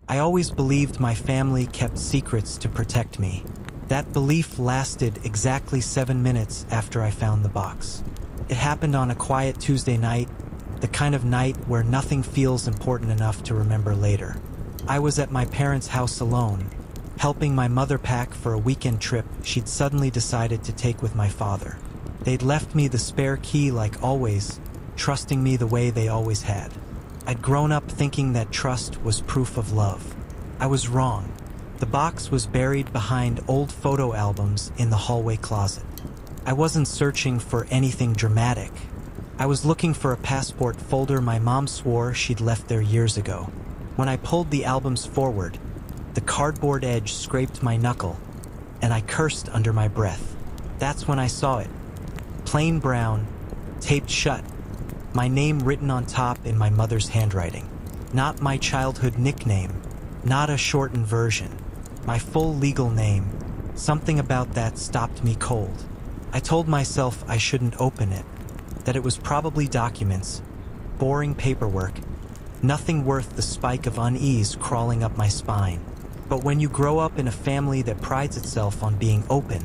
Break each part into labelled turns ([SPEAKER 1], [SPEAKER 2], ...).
[SPEAKER 1] I always believed my family kept secrets to protect me. That belief lasted exactly 7 minutes after I found the box. It happened on a quiet Tuesday night, the kind of night where nothing feels important enough to remember later. I was at my parents' house alone, helping my mother pack for a weekend trip she'd suddenly decided to take with my father. They'd left me the spare key like always, trusting me the way they always had. I'd grown up thinking that trust was proof of love. I was wrong. The box was buried behind old photo albums in the hallway closet. I wasn't searching for anything dramatic. I was looking for a passport folder my mom swore she'd left there years ago. When I pulled the albums forward, the cardboard edge scraped my knuckle, and I cursed under my breath. That's when I saw it. Plain brown, taped shut, my name written on top in my mother's handwriting. Not my childhood nickname, not a shortened version. My full legal name. Something about that stopped me cold. I told myself I shouldn't open it, that it was probably documents, boring paperwork, nothing worth the spike of unease crawling up my spine. But when you grow up in a family that prides itself on being open,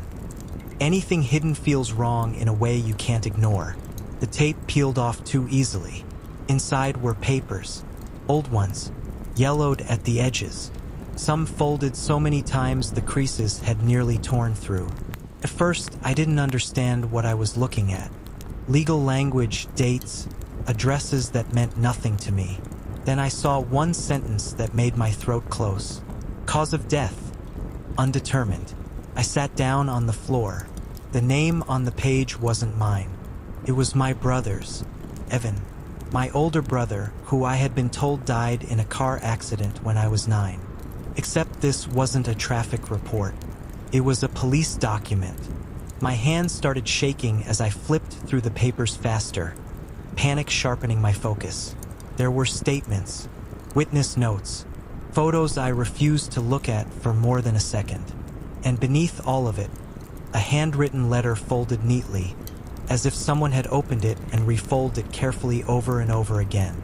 [SPEAKER 1] anything hidden feels wrong in a way you can't ignore. The tape peeled off too easily. Inside were papers, old ones, yellowed at the edges. Some folded so many times the creases had nearly torn through. At first, I didn't understand what I was looking at. Legal language, dates, addresses that meant nothing to me. Then I saw one sentence that made my throat close. Cause of death, undetermined. I sat down on the floor. The name on the page wasn't mine. It was my brother's, Evan, my older brother, who I had been told died in a car accident when I was 9. Except this wasn't a traffic report. It was a police document. My hands started shaking as I flipped through the papers faster, panic sharpening my focus. There were statements, witness notes, photos I refused to look at for more than a second. And beneath all of it, a handwritten letter folded neatly, as if someone had opened it and refolded it carefully over and over again.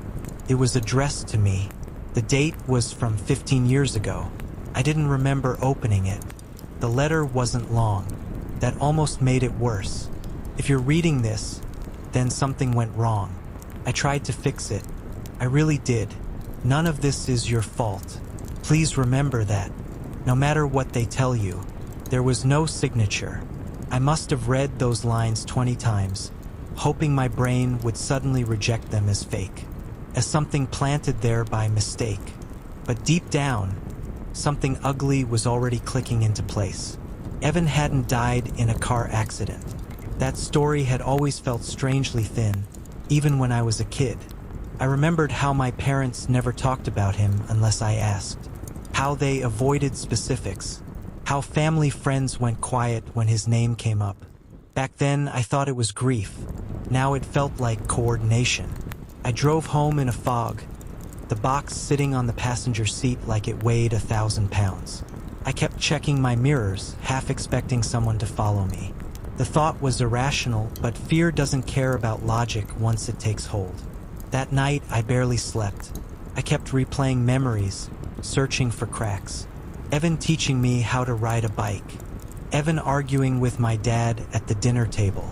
[SPEAKER 1] It was addressed to me. The date was from 15 years ago. I didn't remember opening it. The letter wasn't long. That almost made it worse. If you're reading this, then something went wrong. I tried to fix it. I really did. None of this is your fault. Please remember that. No matter what they tell you, there was no signature. I must have read those lines 20 times, hoping my brain would suddenly reject them as fake, as something planted there by mistake. But deep down, something ugly was already clicking into place. Evan hadn't died in a car accident. That story had always felt strangely thin, even when I was a kid. I remembered how my parents never talked about him unless I asked, how they avoided specifics, how family friends went quiet when his name came up. Back then, I thought it was grief. Now it felt like coordination. I drove home in a fog, the box sitting on the passenger seat like it weighed 1,000 pounds. I kept checking my mirrors, half expecting someone to follow me. The thought was irrational, but fear doesn't care about logic once it takes hold. That night, I barely slept. I kept replaying memories, searching for cracks. Evan teaching me how to ride a bike. Evan arguing with my dad at the dinner table.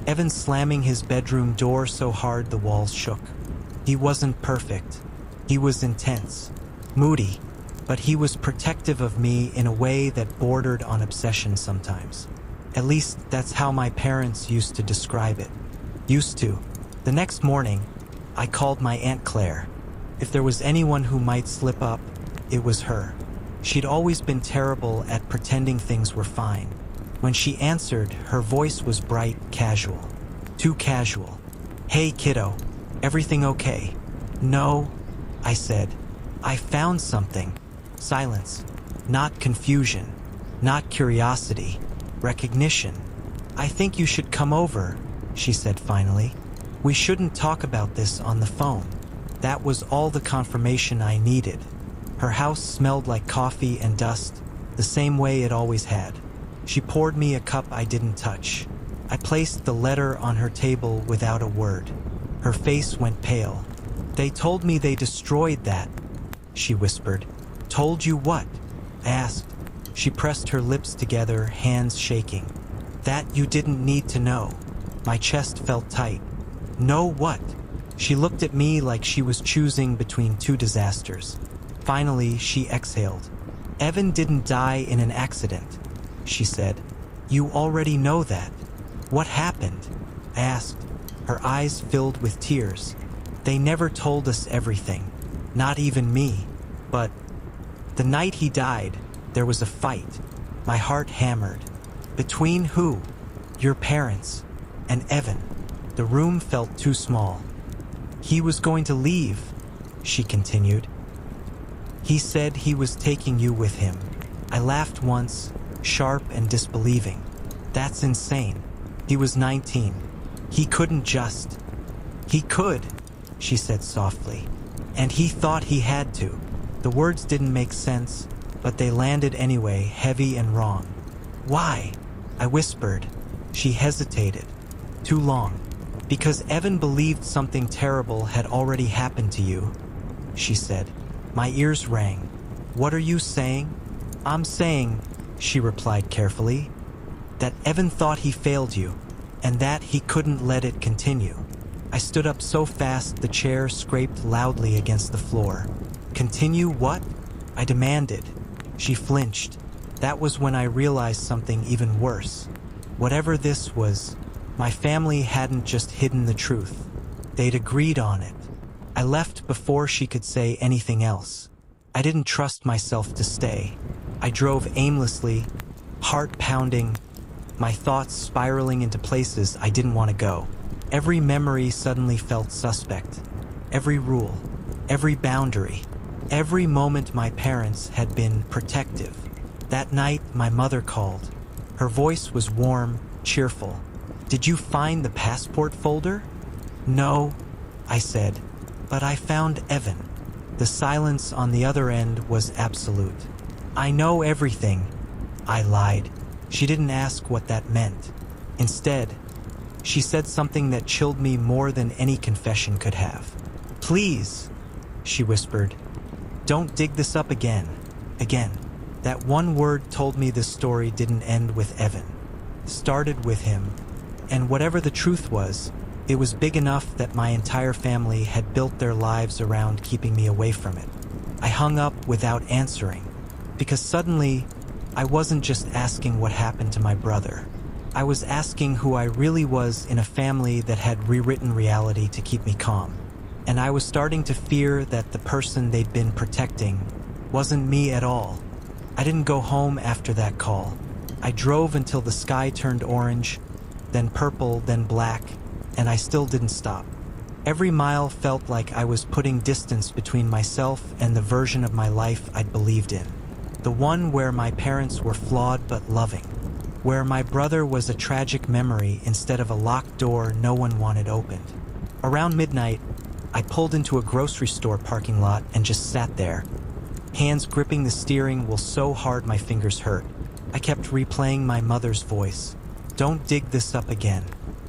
[SPEAKER 1] Evan slamming his bedroom door so hard the walls shook. He wasn't perfect. He was intense, moody, but he was protective of me in a way that bordered on obsession sometimes. At least that's how my parents used to describe it. Used to. The next morning, I called my Aunt Claire. If there was anyone who might slip up, it was her. She'd always been terrible at pretending things were fine. When she answered, her voice was bright, casual. Too casual. "Hey, kiddo, everything okay?" "No," I said. "I found something." Silence. Not confusion. Not curiosity. Recognition. "I think you should come over," she said finally. "We shouldn't talk about this on the phone." That was all the confirmation I needed. Her house smelled like coffee and dust, the same way it always had. She poured me a cup I didn't touch. I placed the letter on her table without a word. Her face went pale. "They told me they destroyed that," she whispered. Told you what? I asked. She pressed her lips together, hands shaking. That you didn't need to know. My chest felt tight. Know what? She looked at me like she was choosing between two disasters. Finally, she exhaled. Evan didn't die in an accident, she said. You already know that. What happened? I asked, her eyes filled with tears. They never told us everything, not even me. But the night he died, there was a fight. My heart hammered. Between who? Your parents and Evan. The room felt too small. He was going to leave, she continued. He said he was taking you with him. I laughed once, sharp and disbelieving. That's insane. He was 19. He couldn't just. He could, she said softly. And he thought he had to. The words didn't make sense, but they landed anyway, heavy and wrong. Why? I whispered. She hesitated. Too long. Because Evan believed something terrible had already happened to you, she said. My ears rang. What are you saying? I'm saying, she replied carefully, that Evan thought he failed you, and that he couldn't let it continue. I stood up so fast the chair scraped loudly against the floor. Continue what? I demanded. She flinched. That was when I realized something even worse. Whatever this was, my family hadn't just hidden the truth. They'd agreed on it. I left before she could say anything else. I didn't trust myself to stay. I drove aimlessly, heart pounding, my thoughts spiraling into places I didn't want to go. Every memory suddenly felt suspect. Every rule, every boundary, every moment my parents had been protective. That night, my mother called. Her voice was warm, cheerful. Did you find the passport folder? No, I said, but I found Evan. The silence on the other end was absolute. I know everything, I lied. She didn't ask what that meant. Instead, she said something that chilled me more than any confession could have. Please, she whispered, don't dig this up again. Again. That one word told me this story didn't end with Evan. Started with him. And whatever the truth was, it was big enough that my entire family had built their lives around keeping me away from it. I hung up without answering, because suddenly, I wasn't just asking what happened to my brother. I was asking who I really was in a family that had rewritten reality to keep me calm. And I was starting to fear that the person they'd been protecting wasn't me at all. I didn't go home after that call. I drove until the sky turned orange, then purple, then black, and I still didn't stop. Every mile felt like I was putting distance between myself and the version of my life I'd believed in. The one where my parents were flawed but loving. Where my brother was a tragic memory instead of a locked door no one wanted opened. Around midnight, I pulled into a grocery store parking lot and just sat there, hands gripping the steering wheel so hard my fingers hurt. I kept replaying my mother's voice. Don't dig this up again.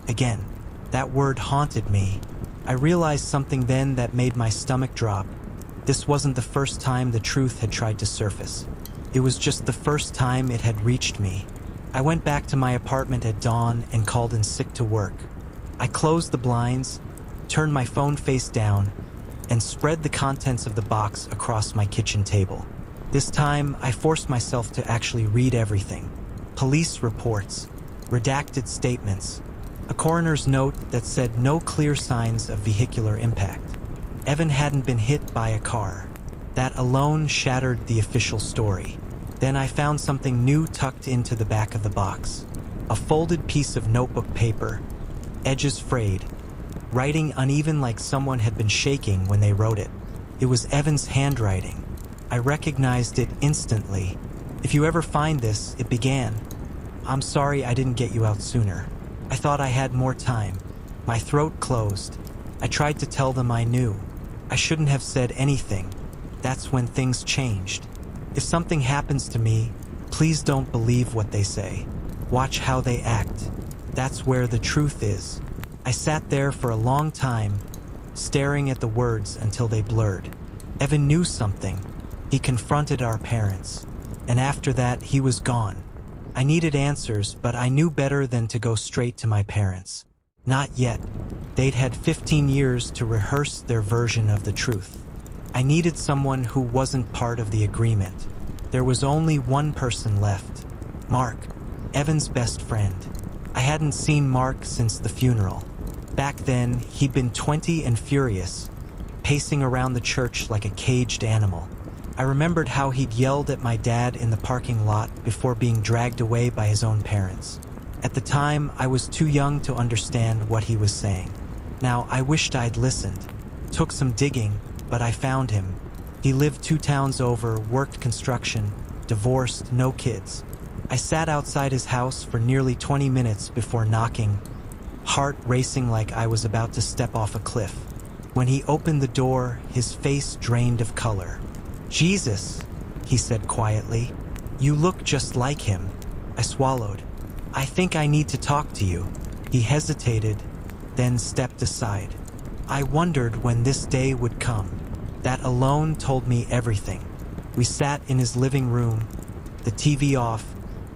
[SPEAKER 1] Again. That word haunted me. I realized something then that made my stomach drop. This wasn't the first time the truth had tried to surface. It was just the first time it had reached me. I went back to my apartment at dawn and called in sick to work. I closed the blinds, turned my phone face down, and spread the contents of the box across my kitchen table. This time, I forced myself to actually read everything. Police reports, redacted statements, a coroner's note that said no clear signs of vehicular impact. Evan hadn't been hit by a car. That alone shattered the official story. Then I found something new tucked into the back of the box. A folded piece of notebook paper, edges frayed, writing uneven like someone had been shaking when they wrote it. It was Evan's handwriting. I recognized it instantly. If you ever find this, it began. I'm sorry I didn't get you out sooner. I thought I had more time. My throat closed. I tried to tell them I knew. I shouldn't have said anything. That's when things changed. If something happens to me, please don't believe what they say. Watch how they act. That's where the truth is. I sat there for a long time, staring at the words until they blurred. Evan knew something. He confronted our parents, and after that, he was gone. I needed answers, but I knew better than to go straight to my parents. Not yet. They'd had 15 years to rehearse their version of the truth. I needed someone who wasn't part of the agreement. There was only one person left. Mark, Evan's best friend. I hadn't seen Mark since the funeral. Back then, he'd been 20 and furious, pacing around the church like a caged animal. I remembered how he'd yelled at my dad in the parking lot before being dragged away by his own parents. At the time, I was too young to understand what he was saying. Now, I wished I'd listened. Took some digging, but I found him. He lived 2 towns over, worked construction, divorced, no kids. I sat outside his house for nearly 20 minutes before knocking, heart racing like I was about to step off a cliff. When he opened the door, his face drained of color. "Jesus," he said quietly. "You look just like him." I swallowed. "I think I need to talk to you." He hesitated, then stepped aside. I wondered when this day would come. That alone told me everything. We sat in his living room, the TV off,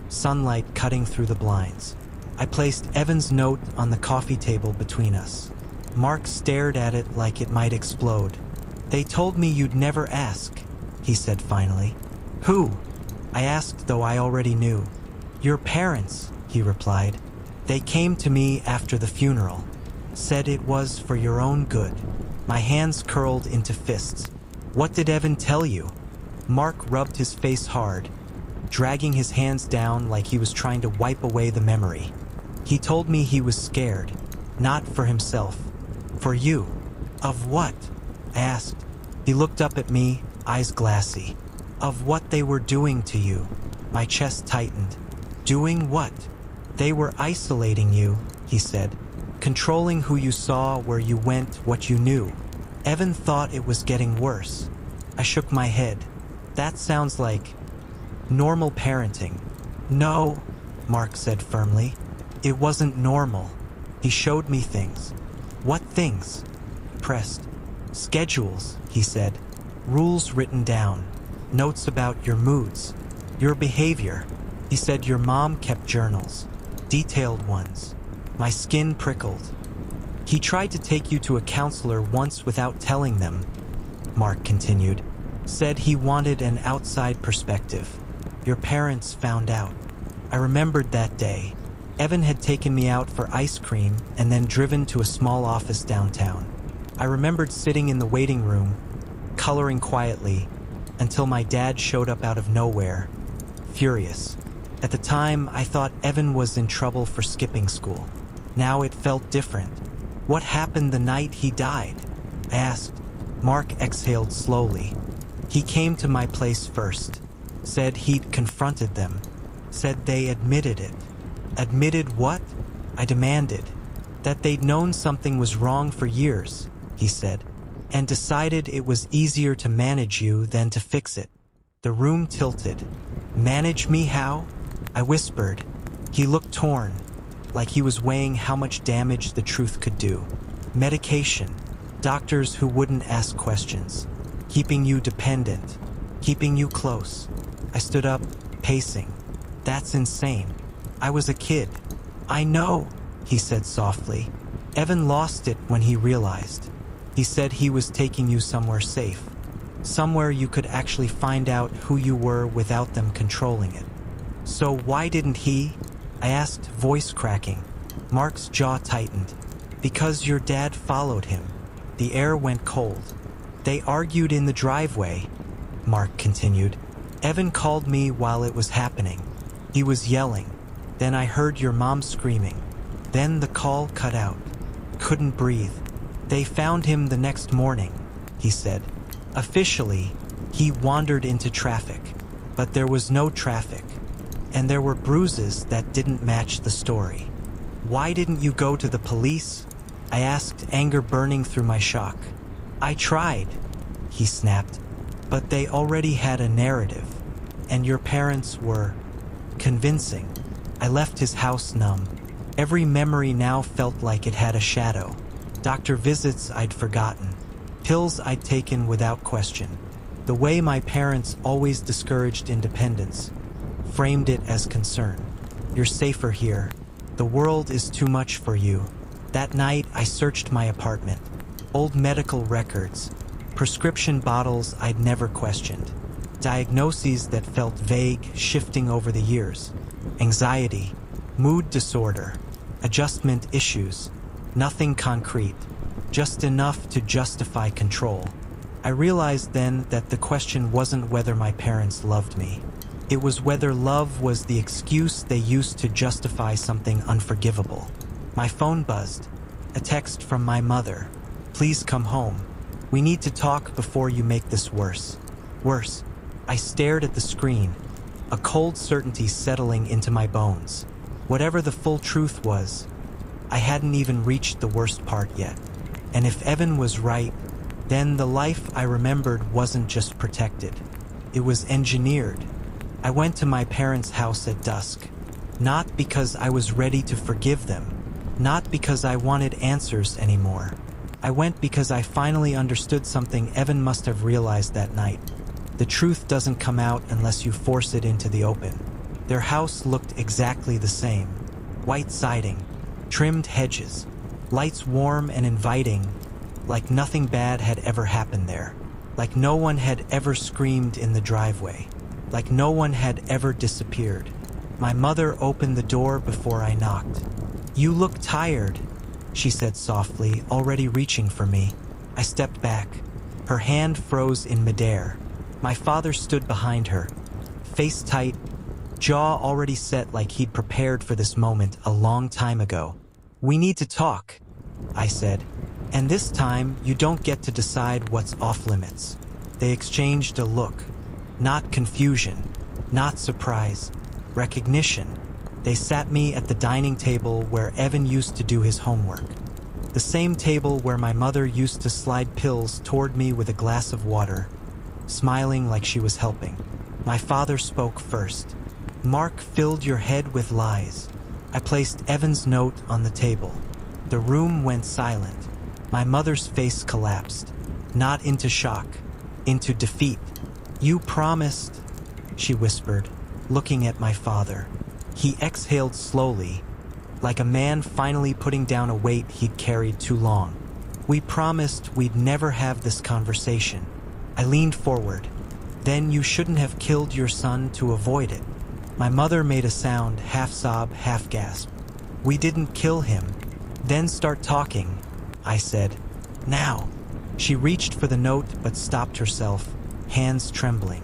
[SPEAKER 1] sunlight cutting through the blinds. I placed Evan's note on the coffee table between us. Mark stared at it like it might explode. "They told me you'd never ask," he said finally. "Who?" I asked, though I already knew. "Your parents," he replied. "They came to me after the funeral. Said it was for your own good." My hands curled into fists. "What did Evan tell you?" Mark rubbed his face hard, dragging his hands down like he was trying to wipe away the memory. "He told me he was scared, not for himself, for you." "Of what?" I asked. He looked up at me, eyes glassy. "Of what they were doing to you." My chest tightened. "Doing what?" "They were isolating you," he said. "Controlling who you saw, where you went, what you knew." Evan thought it was getting worse. I shook my head. "That sounds like normal parenting." "No," Mark said firmly. "It wasn't normal. He showed me things." "What things?" Pressed. "Schedules," he said. "Rules written down. Notes about your moods, your behavior." He said your mom kept journals, detailed ones. My skin prickled. "He tried to take you to a counselor once without telling them," Mark continued. "Said he wanted an outside perspective. Your parents found out." I remembered that day. Evan had taken me out for ice cream and then driven to a small office downtown. I remembered sitting in the waiting room, coloring quietly, until my dad showed up out of nowhere, furious. At the time, I thought Evan was in trouble for skipping school. Now it felt different. "What happened the night he died?" I asked. Mark exhaled slowly. "He came to my place first. Said he'd confronted them. Said they admitted it." "Admitted what?" I demanded. "That they'd known something was wrong for years," he said, "and decided it was easier to manage you than to fix it." The room tilted. "Manage me how?" I whispered. He looked torn, like he was weighing how much damage the truth could do. "Medication, doctors who wouldn't ask questions, keeping you dependent, keeping you close." I stood up, pacing. "That's insane. I was a kid." "I know," he said softly. "Evan lost it when he realized. He said he was taking you somewhere safe, somewhere you could actually find out who you were without them controlling it." "So why didn't he?" I asked, voice cracking. Mark's jaw tightened. "Because your dad followed him." The air went cold. "They argued in the driveway," Mark continued. "Evan called me while it was happening. He was yelling. Then I heard your mom screaming. Then the call cut out. Couldn't breathe. They found him the next morning," he said. "Officially, he wandered into traffic, but there was no traffic. And there were bruises that didn't match the story." "Why didn't you go to the police?" I asked, anger burning through my shock. "I tried," he snapped, "but they already had a narrative, and your parents were convincing." I left his house numb. Every memory now felt like it had a shadow. Doctor visits I'd forgotten. Pills I'd taken without question. The way my parents always discouraged independence, framed it as concern. You're safer here. The world is too much for you. That night, I searched my apartment. Old medical records, prescription bottles I'd never questioned, diagnoses that felt vague, shifting over the years. Anxiety, mood disorder, adjustment issues. Nothing concrete, just enough to justify control. I realized then that the question wasn't whether my parents loved me. It was whether love was the excuse they used to justify something unforgivable. My phone buzzed. A text from my mother. Please come home. We need to talk before you make this worse. Worse. I stared at the screen, a cold certainty settling into my bones. Whatever the full truth was, I hadn't even reached the worst part yet. And if Evan was right, then the life I remembered wasn't just protected. It was engineered. I went to my parents' house at dusk, not because I was ready to forgive them, not because I wanted answers anymore. I went because I finally understood something Evan must have realized that night. The truth doesn't come out unless you force it into the open. Their house looked exactly the same. White siding, trimmed hedges, lights warm and inviting, like nothing bad had ever happened there. Like no one had ever screamed in the driveway. Like no one had ever disappeared. My mother opened the door before I knocked. "You look tired," she said softly, already reaching for me. I stepped back. Her hand froze in midair. My father stood behind her, face tight, jaw already set like he'd prepared for this moment a long time ago. "We need to talk," I said. "And this time, you don't get to decide what's off limits." They exchanged a look. Not confusion, not surprise, recognition. They sat me at the dining table where Evan used to do his homework. The same table where my mother used to slide pills toward me with a glass of water, smiling like she was helping. My father spoke first. "Mark filled your head with lies." I placed Evan's note on the table. The room went silent. My mother's face collapsed, not into shock, into defeat. "You promised," she whispered, looking at my father. He exhaled slowly, like a man finally putting down a weight he'd carried too long. "We promised we'd never have this conversation." I leaned forward. "Then you shouldn't have killed your son to avoid it." My mother made a sound, half sob, half gasp. "We didn't kill him." "Then start talking," I said. "Now." She reached for the note but stopped herself, hands trembling.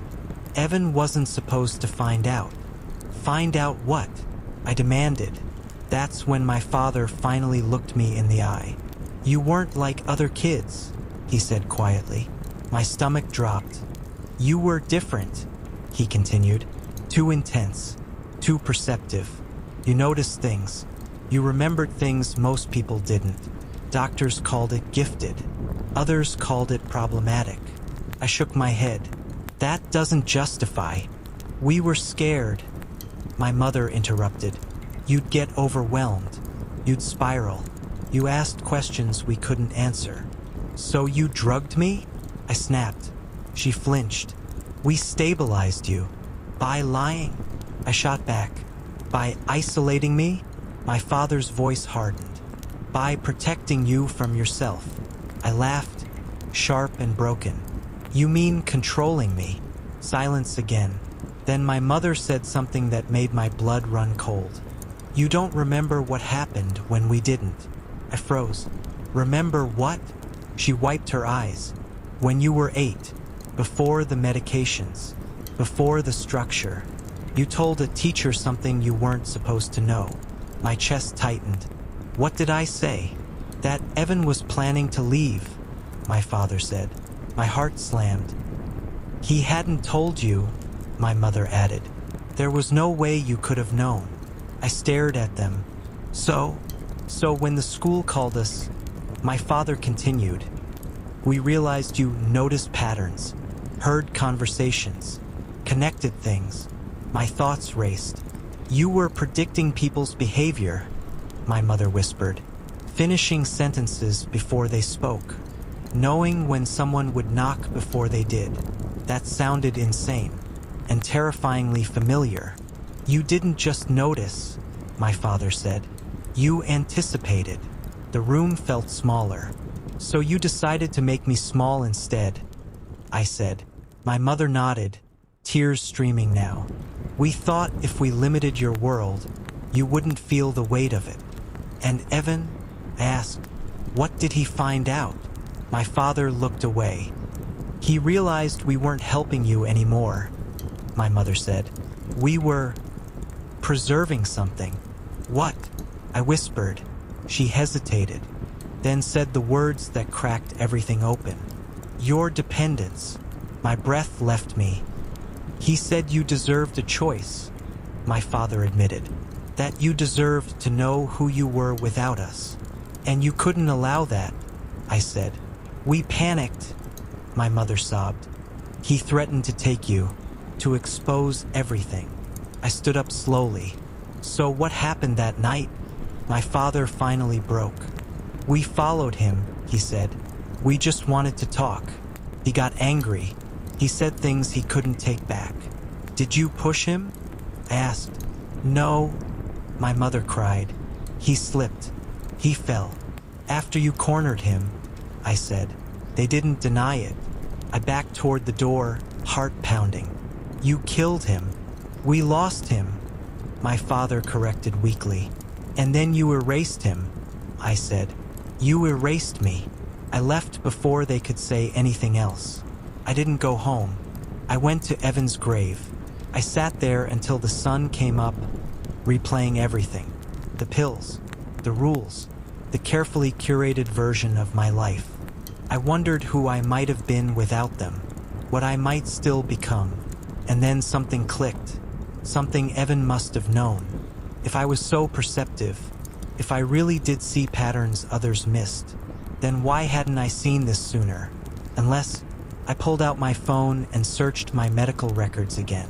[SPEAKER 1] Evan wasn't supposed to find out. "Find out what?" I demanded. That's when my father finally looked me in the eye. "You weren't like other kids," he said quietly. My stomach dropped. "You were different," he continued. "Too intense, too perceptive. You noticed things. You remembered things most people didn't. Doctors called it gifted. Others called it problematic." I shook my head. "That doesn't justify." "We were scared," my mother interrupted. "You'd get overwhelmed. You'd spiral. You asked questions we couldn't answer." "So you drugged me?" I snapped. She flinched. "We stabilized you." "By lying?" I shot back. "By isolating me?" My father's voice hardened. "By protecting you from yourself." I laughed, sharp and broken. "You mean controlling me?" Silence again. Then my mother said something that made my blood run cold. "You don't remember what happened when we didn't." I froze. "Remember what?" She wiped her eyes. "When you were 8, before the medications, before the structure, you told a teacher something you weren't supposed to know." My chest tightened. "What did I say?" "That Evan was planning to leave," my father said. My heart slammed. "He hadn't told you," my mother added. "There was no way you could have known." I stared at them. So when the school called us," my father continued, "we realized you noticed patterns, heard conversations, connected things." My thoughts raced. "You were predicting people's behavior," my mother whispered, finishing sentences before they spoke, knowing when someone would knock before they did. That sounded insane and terrifyingly familiar. You didn't just notice, my father said. You anticipated. The room felt smaller. So you decided to make me small instead, I said. My mother nodded, tears streaming now. We thought if we limited your world, you wouldn't feel the weight of it. And Evan? I asked. What did he find out? My father looked away. He realized we weren't helping you anymore, my mother said. We were preserving something. What? I whispered. She hesitated, then said the words that cracked everything open. Your dependence. My breath left me. He said you deserved a choice, my father admitted. That you deserved to know who you were without us. And you couldn't allow that, I said. We panicked, my mother sobbed. He threatened to take you, to expose everything. I stood up slowly. So what happened that night? My father finally broke. We followed him, he said. We just wanted to talk. He got angry. He said things he couldn't take back. Did you push him? I asked. No, my mother cried. He slipped. He fell. After you cornered him, I said. They didn't deny it. I backed toward the door, heart pounding. You killed him. We lost him, my father corrected weakly. And then you erased him, I said. You erased me. I left before they could say anything else. I didn't go home. I went to Evan's grave. I sat there until the sun came up, replaying everything. The pills, the rules, the carefully curated version of my life. I wondered who I might have been without them, what I might still become. And then something clicked, something Evan must have known. If I was so perceptive, if I really did see patterns others missed, then why hadn't I seen this sooner? Unless I pulled out my phone and searched my medical records again.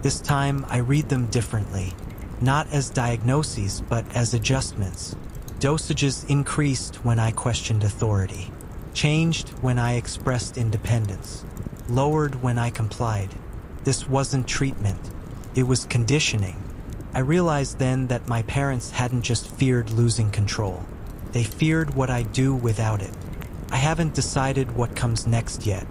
[SPEAKER 1] This time I read them differently, not as diagnoses but as adjustments. Dosages increased when I questioned authority, changed when I expressed independence, lowered when I complied. This wasn't treatment, it was conditioning. I realized then that my parents hadn't just feared losing control. They feared what I'd do without it. I haven't decided what comes next yet.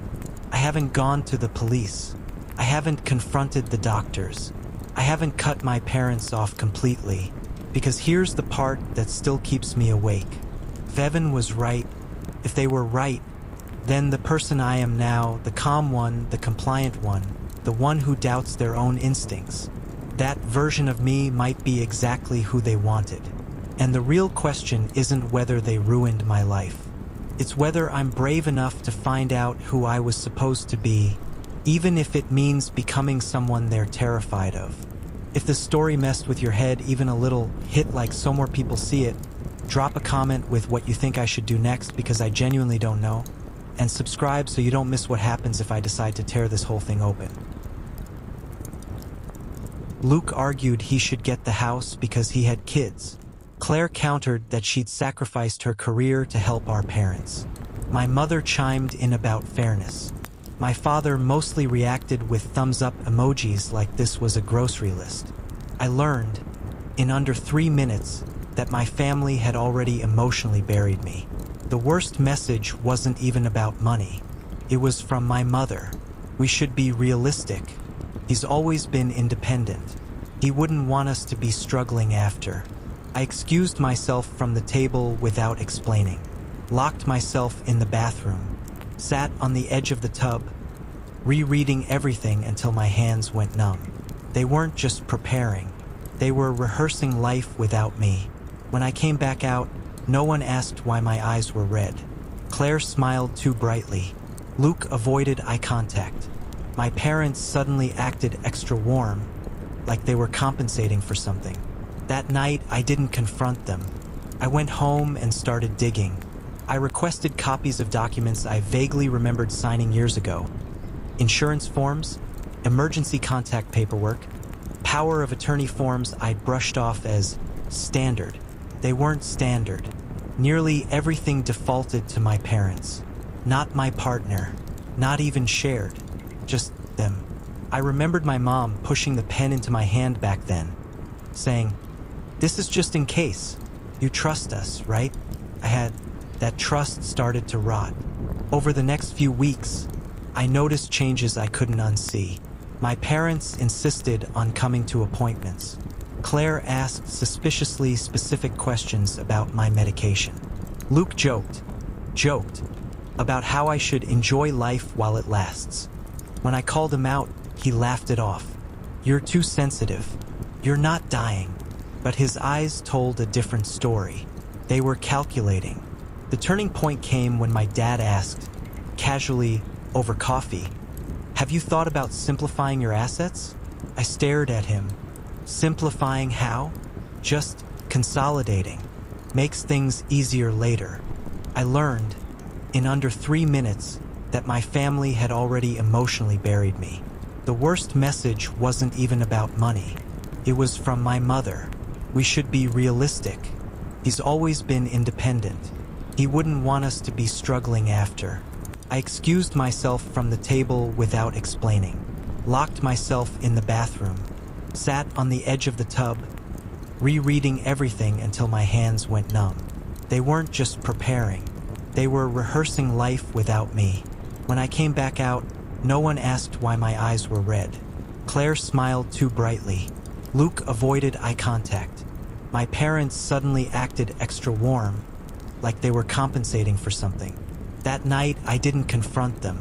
[SPEAKER 1] I haven't gone to the police. I haven't confronted the doctors. I haven't cut my parents off completely, because here's the part that still keeps me awake. If Evan was right, if they were right, then the person I am now, the calm one, the compliant one, the one who doubts their own instincts, that version of me might be exactly who they wanted. And the real question isn't whether they ruined my life. It's whether I'm brave enough to find out who I was supposed to be, even if it means becoming someone they're terrified of. If the story messed with your head even a little, hit like so more people see it, drop a comment with what you think I should do next because I genuinely don't know, and subscribe so you don't miss what happens if I decide to tear this whole thing open. Luke argued he should get the house because he had kids. Claire countered that she'd sacrificed her career to help our parents. My mother chimed in about fairness. My father mostly reacted with thumbs-up emojis like this was a grocery list. I learned, in under 3 minutes, that my family had already emotionally buried me. The worst message wasn't even about money. It was from my mother. We should be realistic. He's always been independent. He wouldn't want us to be struggling after. I excused myself from the table without explaining, locked myself in the bathroom, sat on the edge of the tub, rereading everything until my hands went numb. They weren't just preparing, they were rehearsing life without me. When I came back out, no one asked why my eyes were red. Claire smiled too brightly. Luke avoided eye contact. My parents suddenly acted extra warm, like they were compensating for something. That night, I didn't confront them. I went home and started digging. I requested copies of documents I vaguely remembered signing years ago. Insurance forms, emergency contact paperwork, power of attorney forms I'd brushed off as standard. They weren't standard. Nearly everything defaulted to my parents. Not my partner. Not even shared. just them. I remembered my mom pushing the pen into my hand back then, saying, "This is just in case. You trust us, right?" That trust started to rot. Over the next few weeks, I noticed changes I couldn't unsee. My parents insisted on coming to appointments. Claire asked suspiciously specific questions about my medication. Luke joked about how I should enjoy life while it lasts. When I called him out, he laughed it off. "You're too sensitive. You're not dying." But his eyes told a different story. They were calculating. The turning point came when my dad asked, casually over coffee, "Have you thought about simplifying your assets?" I stared at him. Simplifying how? Just consolidating. Makes things easier later. I learned, in under 3 minutes, that my family had already emotionally buried me. The worst message wasn't even about money. It was from my mother. We should be realistic. He's always been independent. He wouldn't want us to be struggling after. I excused myself from the table without explaining, locked myself in the bathroom, sat on the edge of the tub, rereading everything until my hands went numb. They weren't just preparing. They were rehearsing life without me. When I came back out, no one asked why my eyes were red. Claire smiled too brightly. Luke avoided eye contact. My parents suddenly acted extra warm, like they were compensating for something. That night, I didn't confront them.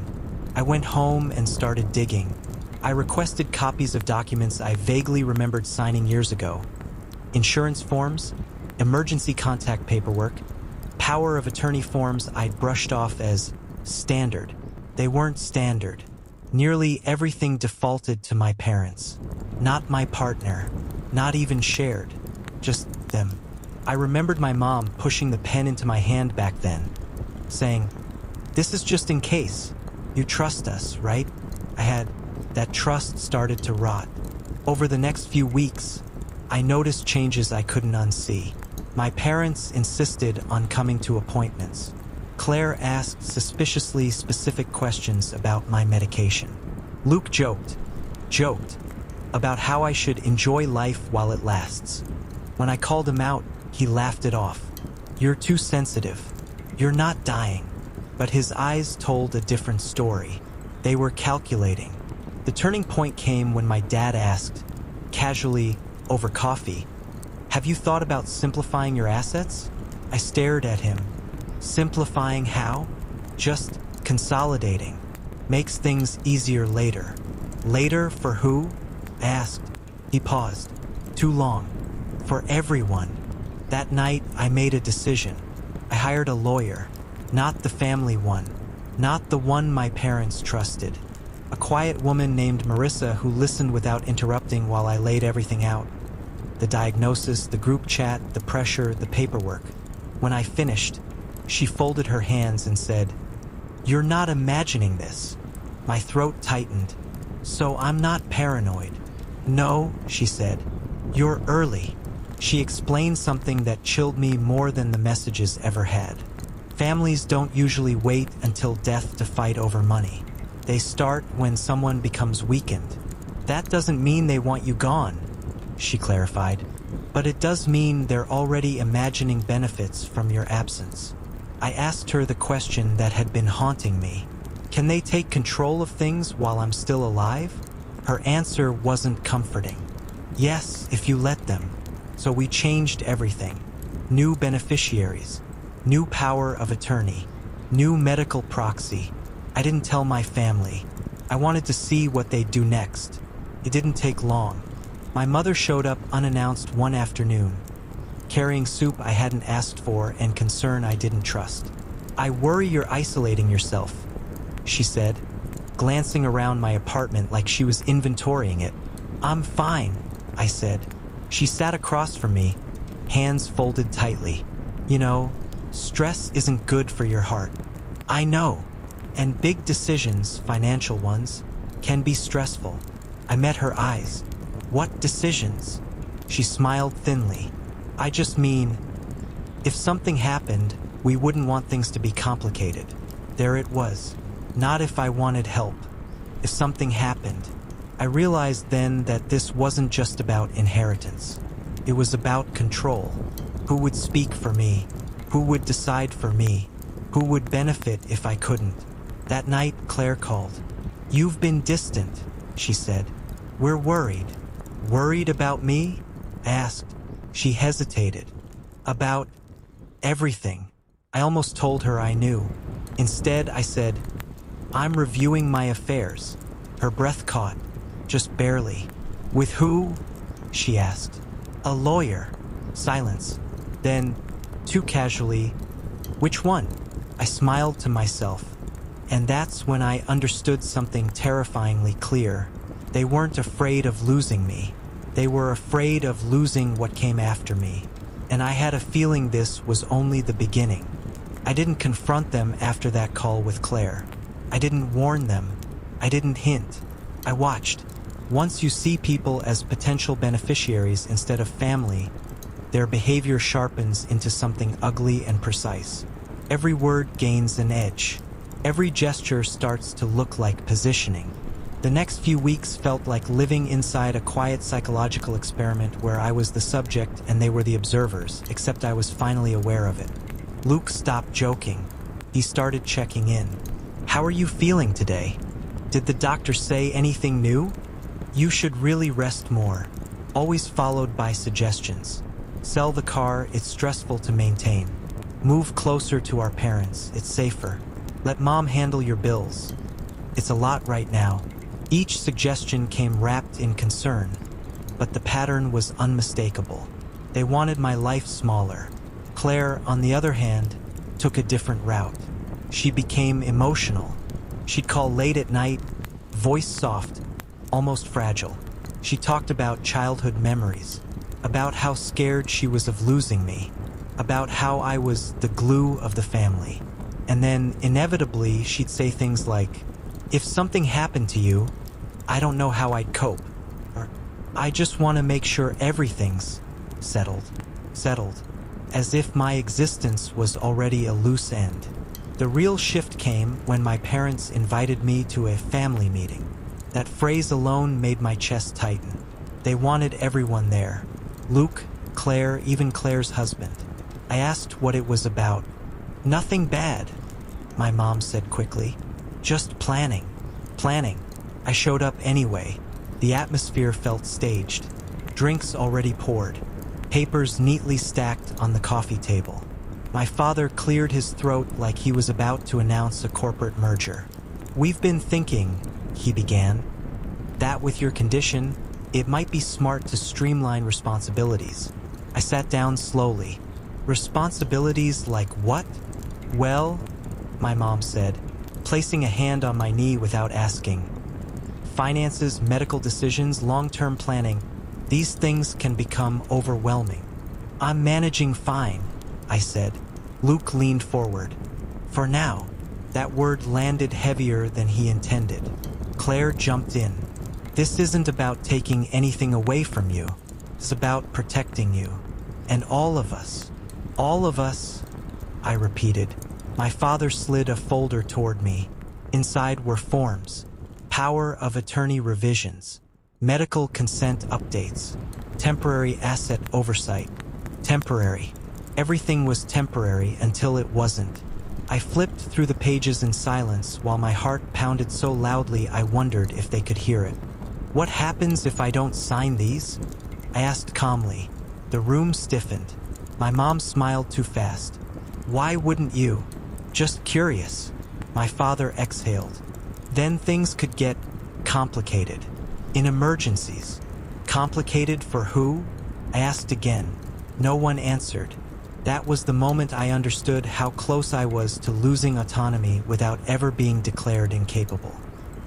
[SPEAKER 1] I went home and started digging. I requested copies of documents I vaguely remembered signing years ago. Insurance forms, emergency contact paperwork, power of attorney forms I'd brushed off as standard. They weren't standard. Nearly everything defaulted to my parents. Not my partner. Not even shared. Just them. I remembered my mom pushing the pen into my hand back then, saying, "This is just in case. You trust us, right?" That trust started to rot. Over the next few weeks, I noticed changes I couldn't unsee. My parents insisted on coming to appointments. Claire asked suspiciously specific questions about my medication. Luke joked about how I should enjoy life while it lasts. When I called him out, he laughed it off. "You're too sensitive. You're not dying." But his eyes told a different story. They were calculating. The turning point came when my dad asked, casually over coffee, "Have you thought about simplifying your assets?" I stared at him. Simplifying how? Just consolidating. Makes things easier later. Later for who? I asked. He paused. Too long. For everyone. That night, I made a decision. I hired a lawyer. Not the family one. Not the one my parents trusted. A quiet woman named Marissa who listened without interrupting while I laid everything out. The diagnosis, the group chat, the pressure, the paperwork. When I finished, she folded her hands and said, "You're not imagining this." My throat tightened. "So I'm not paranoid." "No," she said. "You're early." She explained something that chilled me more than the messages ever had. Families don't usually wait until death to fight over money. They start when someone becomes weakened. That doesn't mean they want you gone, she clarified, but it does mean they're already imagining benefits from your absence. I asked her the question that had been haunting me. Can they take control of things while I'm still alive? Her answer wasn't comforting. Yes, if you let them. So we changed everything. New beneficiaries. New power of attorney. New medical proxy. I didn't tell my family. I wanted to see what they'd do next. It didn't take long. My mother showed up unannounced one afternoon, carrying soup I hadn't asked for and concern I didn't trust. "I worry you're isolating yourself," she said, glancing around my apartment like she was inventorying it. "I'm fine," I said. She sat across from me, hands folded tightly. "You know, stress isn't good for your heart." "I know. And big decisions, financial ones, can be stressful." I met her eyes. "What decisions?" She smiled thinly. "I just mean, if something happened, we wouldn't want things to be complicated." There it was. Not if I wanted help. if something happened. I realized then that this wasn't just about inheritance. It was about control. Who would speak for me? Who would decide for me? Who would benefit if I couldn't? That night, Claire called. "You've been distant," she said. "We're worried." "Worried about me?" I asked. She hesitated. "About everything." I almost told her I knew. Instead, I said, "I'm reviewing my affairs." Her breath caught, just barely. "With who?" she asked. "A lawyer." Silence. Then, too casually, "Which one?" I smiled to myself. And that's when I understood something terrifyingly clear. They weren't afraid of losing me. They were afraid of losing what came after me. And I had a feeling this was only the beginning. I didn't confront them after that call with Claire. I didn't warn them. I didn't hint. I watched. Once you see people as potential beneficiaries instead of family, their behavior sharpens into something ugly and precise. Every word gains an edge. Every gesture starts to look like positioning. The next few weeks felt like living inside a quiet psychological experiment where I was the subject and they were the observers, except I was finally aware of it. Luke stopped joking. He started checking in. "How are you feeling today? Did the doctor say anything new?" "You should really rest more." Always followed by suggestions. "Sell the car, it's stressful to maintain." "Move closer to our parents, it's safer." "Let mom handle your bills." "It's a lot right now." Each suggestion came wrapped in concern, but the pattern was unmistakable. They wanted my life smaller. Claire, on the other hand, took a different route. She became emotional. She'd call late at night, voice soft, almost fragile. She talked about childhood memories, about how scared she was of losing me, about how I was the glue of the family. And then, inevitably, she'd say things like, "If something happened to you, I don't know how I'd cope." Or, "I just want to make sure everything's settled." As if my existence was already a loose end. The real shift came when my parents invited me to a family meeting. That phrase alone made my chest tighten. They wanted everyone there. Luke, Claire, even Claire's husband. I asked what it was about. "Nothing bad," my mom said quickly. "Just planning." Planning. I showed up anyway. The atmosphere felt staged. Drinks already poured. Papers neatly stacked on the coffee table. My father cleared his throat like he was about to announce a corporate merger. "We've been thinking," he began, "that with your condition, it might be smart to streamline responsibilities." I sat down slowly. "Responsibilities like what?" "Well," my mom said, placing a hand on my knee without asking. "Finances, medical decisions, long-term planning, these things can become overwhelming." "I'm managing fine," I said. Luke leaned forward. "For now." That word landed heavier than he intended. Claire jumped in. "This isn't about taking anything away from you. It's about protecting you. And all of us." "All of us," I repeated. My father slid a folder toward me. Inside were forms. Power of attorney revisions. Medical consent updates. Temporary asset oversight. Temporary. Everything was temporary until it wasn't. I flipped through the pages in silence while my heart pounded so loudly I wondered if they could hear it. "What happens if I don't sign these?" I asked calmly. The room stiffened. My mom smiled too fast. "Why wouldn't you?" "Just curious." My father exhaled. "Then things could get complicated. In emergencies." "Complicated for who?" I asked again. No one answered. That was the moment I understood how close I was to losing autonomy without ever being declared incapable.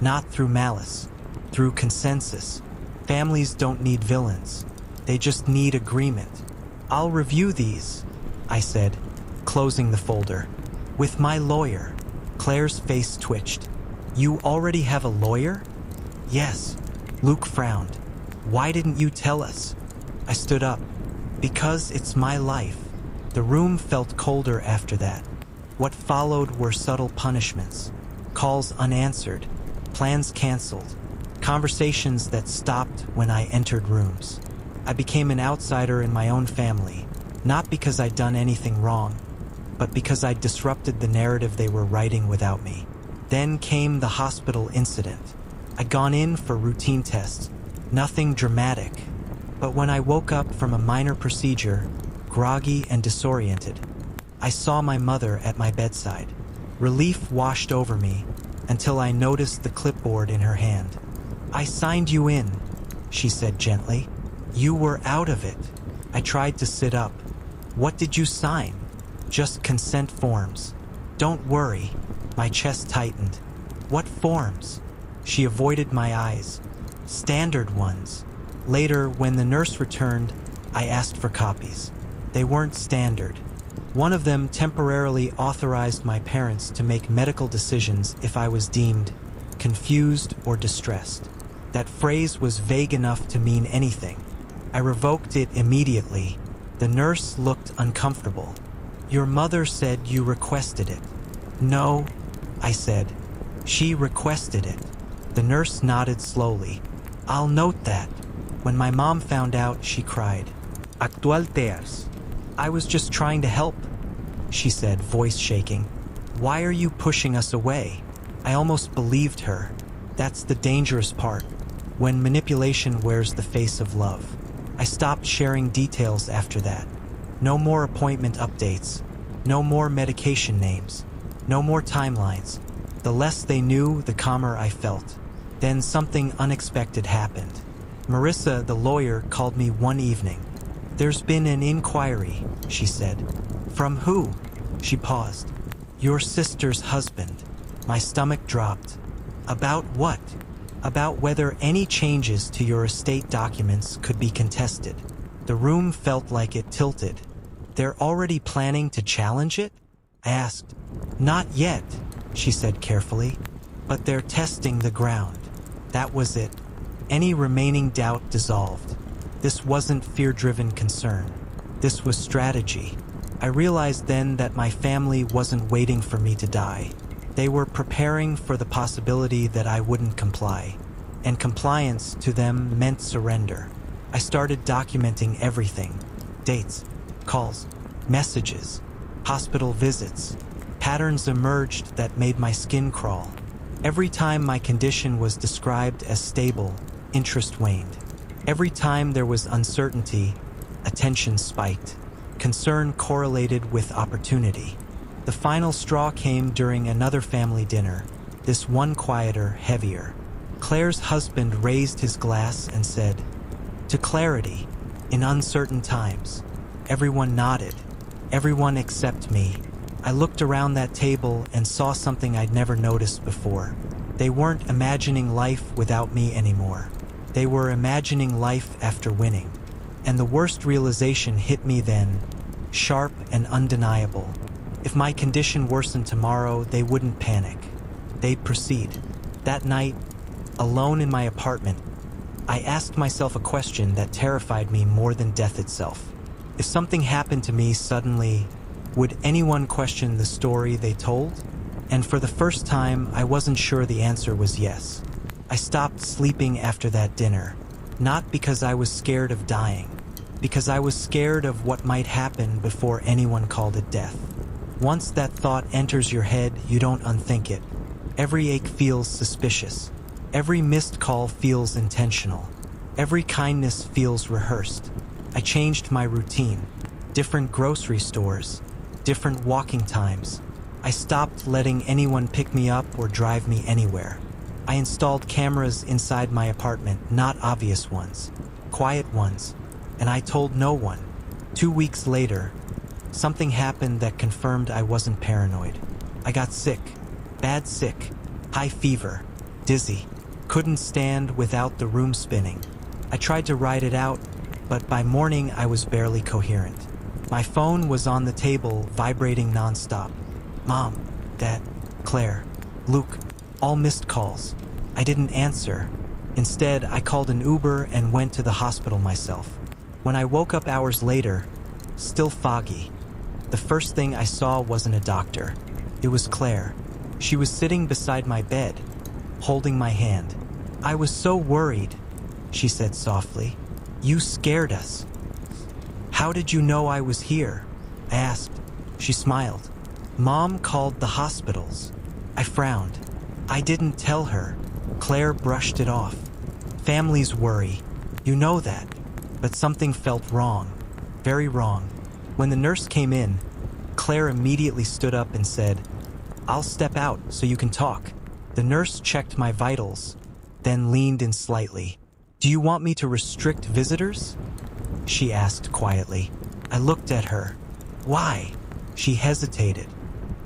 [SPEAKER 1] Not through malice, through consensus. Families don't need villains. They just need agreement. "I'll review these," I said, closing the folder. "With my lawyer." Claire's face twitched. "You already have a lawyer?" "Yes." Luke frowned. "Why didn't you tell us?" I stood up. "Because it's my life." The room felt colder after that. What followed were subtle punishments. Calls unanswered. plans canceled, conversations that stopped when I entered rooms. I became an outsider in my own family, not because I'd done anything wrong, but because I disrupted the narrative they were writing without me. Then came the hospital incident. I'd gone in for routine tests, nothing dramatic, but when I woke up from a minor procedure, groggy and disoriented, I saw my mother at my bedside. Relief washed over me until I noticed the clipboard in her hand. "I signed you in," she said gently. "You were out of it." I tried to sit up. "What did you sign?" "Just consent forms." "Don't worry." My chest tightened. "What forms?" She avoided my eyes. "Standard ones." Later, when the nurse returned, I asked for copies. They weren't standard. One of them temporarily authorized my parents to make medical decisions if I was deemed confused or distressed. That phrase was vague enough to mean anything. I revoked it immediately. The nurse looked uncomfortable. "Your mother said you requested it." "No," I said. "She requested it." The nurse nodded slowly. "I'll note that." When my mom found out, she cried. "Actual tears." "I was just trying to help," she said, voice shaking. "Why are you pushing us away?" I almost believed her. That's the dangerous part, when manipulation wears the face of love. I stopped sharing details after that. No more appointment updates. No more medication names. No more timelines. The less they knew, the calmer I felt. Then something unexpected happened. Marissa, the lawyer, called me one evening. "There's been an inquiry," she said. "From who?" She paused. "Your sister's husband." My stomach dropped. "About what?" "About whether any changes to your estate documents could be contested." The room felt like it tilted. "They're already planning to challenge it?" I asked. "Not yet," she said carefully, "but they're testing the ground." That was it. Any remaining doubt dissolved. This wasn't fear-driven concern. This was strategy. I realized then that my family wasn't waiting for me to die. They were preparing for the possibility that I wouldn't comply. And compliance to them meant surrender. I started documenting everything. Dates, calls, messages, hospital visits. Patterns emerged that made my skin crawl. Every time my condition was described as stable, interest waned. Every time there was uncertainty, attention spiked. Concern correlated with opportunity. The final straw came during another family dinner, this one quieter, heavier. Claire's husband raised his glass and said, "To clarity, in uncertain times." Everyone nodded. Everyone except me. I looked around that table and saw something I'd never noticed before. They weren't imagining life without me anymore. They were imagining life after winning. And the worst realization hit me then, sharp and undeniable. If my condition worsened tomorrow, they wouldn't panic. They'd proceed. That night, alone in my apartment, I asked myself a question that terrified me more than death itself. If something happened to me suddenly, would anyone question the story they told? And for the first time, I wasn't sure the answer was yes. I stopped sleeping after that dinner, not because I was scared of dying, because I was scared of what might happen before anyone called it death. Once that thought enters your head, you don't unthink it. Every ache feels suspicious. Every missed call feels intentional. Every kindness feels rehearsed. I changed my routine. Different grocery stores, different walking times. I stopped letting anyone pick me up or drive me anywhere. I installed cameras inside my apartment, not obvious ones, quiet ones, and I told no one. 2 weeks later, something happened that confirmed I wasn't paranoid. I got sick, bad sick, high fever, dizzy, couldn't stand without the room spinning. I tried to ride it out, but by morning I was barely coherent. My phone was on the table, vibrating nonstop. Mom, Dad, Claire, Luke, all missed calls. I didn't answer. Instead, I called an Uber and went to the hospital myself. When I woke up hours later, still foggy, the first thing I saw wasn't a doctor. It was Claire. She was sitting beside my bed, holding my hand. "I was so worried," she said softly. "You scared us." "How did you know I was here?" I asked. She smiled. "Mom called the hospitals." I frowned. "I didn't tell her." Claire brushed it off. "Families worry. You know that." But something felt wrong. Very wrong. When the nurse came in, Claire immediately stood up and said, "I'll step out so you can talk." The nurse checked my vitals, then leaned in slightly. "Do you want me to restrict visitors?" she asked quietly. I looked at her. "Why?" She hesitated.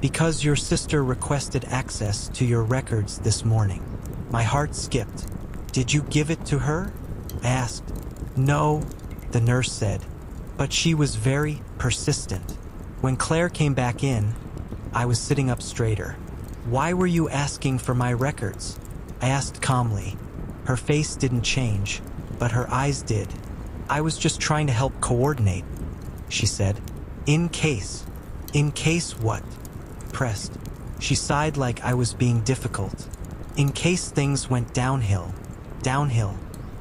[SPEAKER 1] "Because your sister requested access to your records this morning." My heart skipped. "Did you give it to her?" I asked. "No," the nurse said, but she was very persistent. When Claire came back in, I was sitting up straighter. "Why were you asking for my records?" I asked calmly. Her face didn't change, but her eyes did. "I was just trying to help coordinate," she said. In case what?" Pressed. She sighed like I was being difficult. "In case things went downhill." Downhill.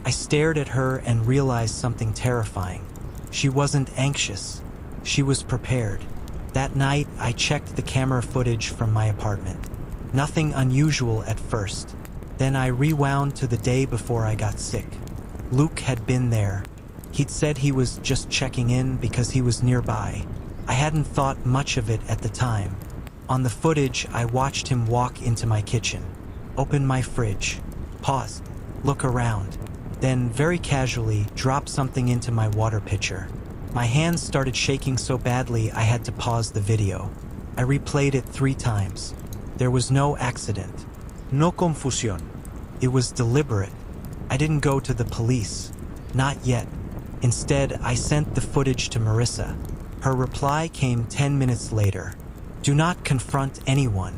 [SPEAKER 1] I stared at her and realized something terrifying. She wasn't anxious. She was prepared. That night, I checked the camera footage from my apartment. Nothing unusual at first. Then I rewound to the day before I got sick. Luke had been there. He'd said he was just checking in because he was nearby. I hadn't thought much of it at the time. On the footage, I watched him walk into my kitchen, open my fridge, pause, look around, then very casually drop something into my water pitcher. My hands started shaking so badly I had to pause the video. I replayed it 3 times. There was no accident. No confusión. It was deliberate. I didn't go to the police. Not yet. Instead, I sent the footage to Marissa. Her reply came 10 minutes later. "Do not confront anyone.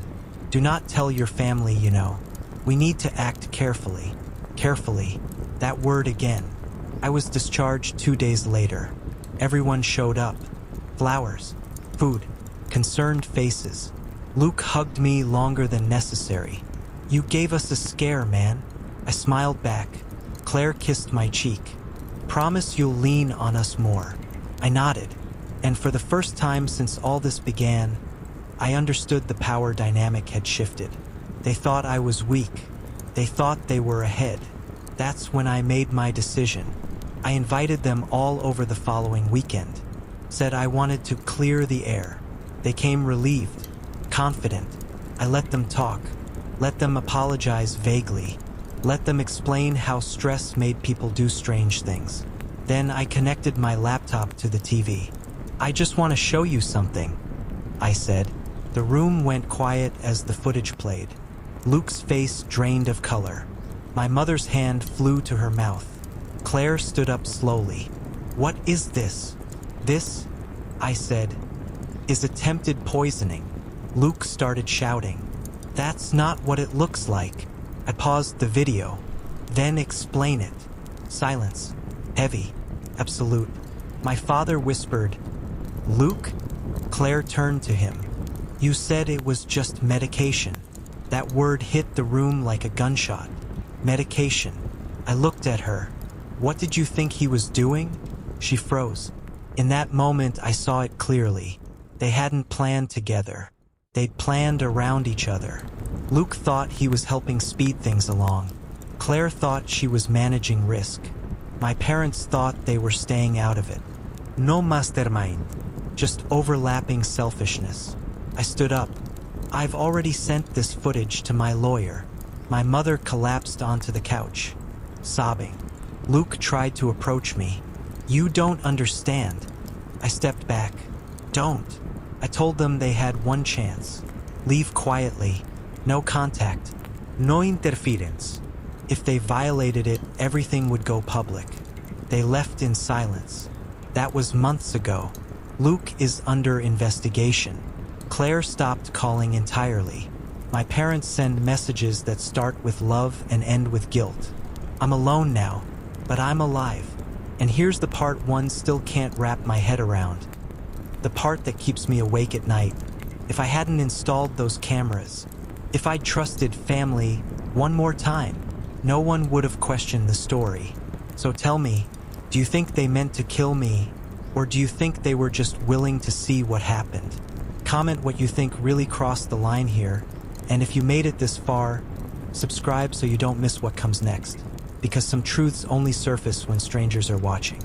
[SPEAKER 1] Do not tell your family, you know. We need to act carefully." Carefully. That word again. I was discharged 2 days later. Everyone showed up. Flowers, food, concerned faces. Luke hugged me longer than necessary. "You gave us a scare, man." I smiled back. Claire kissed my cheek. "Promise you'll lean on us more." I nodded. And for the first time since all this began, I understood the power dynamic had shifted. They thought I was weak. They thought they were ahead. That's when I made my decision. I invited them all over the following weekend. Said I wanted to clear the air. They came relieved, confident. I let them talk. Let them apologize vaguely. Let them explain how stress made people do strange things. Then I connected my laptop to the TV. "I just want to show you something," I said. The room went quiet as the footage played. Luke's face drained of color. My mother's hand flew to her mouth. Claire stood up slowly. "What is this?" "This," I said, "is attempted poisoning." Luke started shouting. "That's not what it looks like." I paused the video. "Then explain it." Silence. Heavy. Absolute. My father whispered, "Luke?" Claire turned to him. "You said it was just medication." That word hit the room like a gunshot. Medication. I looked at her. "What did you think he was doing?" She froze. In that moment, I saw it clearly. They hadn't planned together. They'd planned around each other. Luke thought he was helping speed things along. Claire thought she was managing risk. My parents thought they were staying out of it. No mastermind. Just overlapping selfishness. I stood up. "I've already sent this footage to my lawyer." My mother collapsed onto the couch, sobbing. Luke tried to approach me. "You don't understand." I stepped back. "Don't." I told them they had one chance. Leave quietly. No contact. No interference. If they violated it, everything would go public. They left in silence. That was months ago. Luke is under investigation. Claire stopped calling entirely. My parents send messages that start with love and end with guilt. I'm alone now, but I'm alive. And here's the part one still can't wrap my head around. The part that keeps me awake at night. If I hadn't installed those cameras, if I'd trusted family, one more time, no one would have questioned the story. So tell me, do you think they meant to kill me, or do you think they were just willing to see what happened? Comment what you think really crossed the line here, and if you made it this far, subscribe so you don't miss what comes next, because some truths only surface when strangers are watching.